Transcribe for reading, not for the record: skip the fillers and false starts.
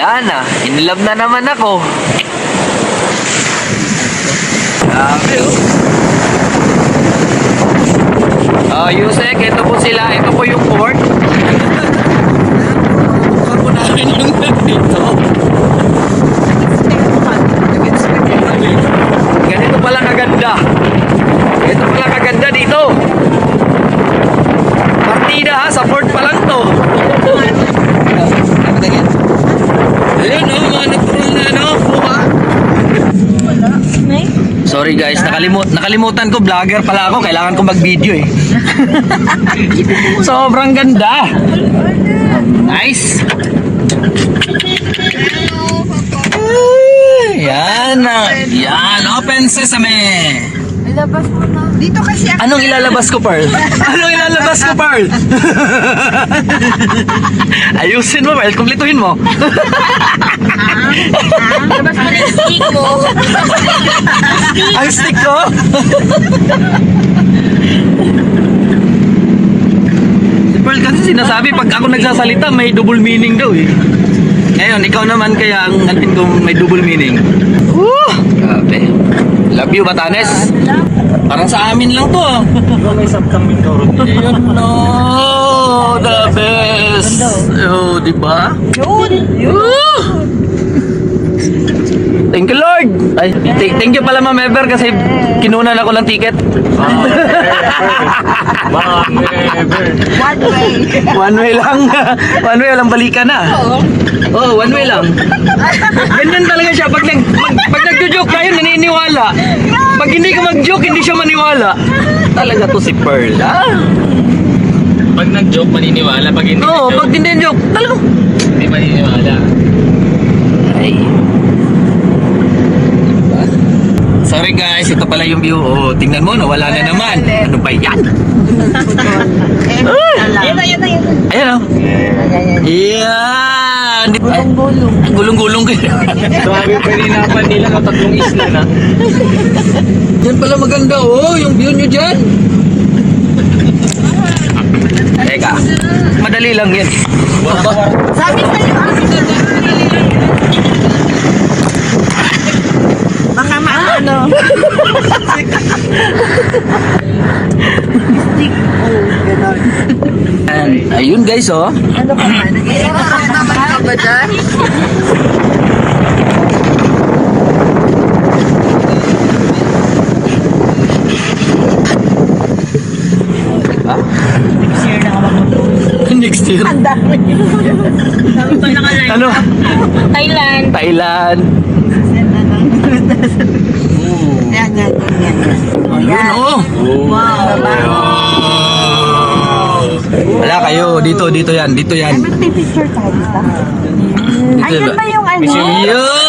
Wala na. In love na naman ako. Grabe oh. Yusek, ito po sila. Ito po yung port. Kuha po namin yung dito. Ganito pala kaganda. Ito pala kaganda dito. Partida ha, sa port pa lang to. Ayun oh, mga natural na ano, buha. Sorry guys, nakalimutan ko, vlogger pala ako, kailangan ko mag-video eh. Sobrang ganda. Nice. Yan, yan, open sesame. Ilabas mo na. Dito kasi ako. Anong ilalabas ko, Pearl? Anong ilalabas ko, Pearl? Ayusin mo, Pearl. Kumplituhin mo. Labas mo na yung stick mo. Ang stick ko? Si Pearl kasi sinasabi, pag ako nagsasalita, may double meaning daw eh. Ngayon, ikaw naman kaya ang alpin ko may double meaning. Woo! Grabe. Love you, Batanes. Parang sa amin lang to ah. May subcoming daw rin. Yun no, the best. Oh, di ba? Woo! Thank you, Lord. Ay, thank you pala, Ma'am Ever, kasi kinunan ako ng ticket. One way. One way lang. One way, walang balikan na. Oh, one way lang. Ganyan talaga siya. Pag nag-joke tayo, naniniwala. Pag hindi ka mag-joke, hindi siya maniwala. Talaga to si Pearl, ha? Pag nag-joke, maniniwala. Pag hindi Oo, nag-joke, pag hindi joke, talagang... hindi maniniwala. Ay. Sorry guys, ito pala yung view. Oh, tingnan mo, nawala na naman. Ano ba yan? Ayun na. Ayan oh. Yan. Gulong-gulong. Gulong-gulong kayo. Sabi pa ninapan nila ng 3 isla na. Yan pala maganda oh, yung view nyo dyan. Teka, madali lang yan. Sabi sa'yo, baka maano. Stick. Oh, gano'n. And, ayun guys oh. Ano ka ba? Naman ka ba dyan? Diba? Next year na ako Next year. Ang dami. Dami pa nakaline. Ano? Thailand. Thailand. Yan. Ayun oh. Wala kayo, dito yan. Mag-picture tayo ba? Dito Ayun ba yung ano? Yun!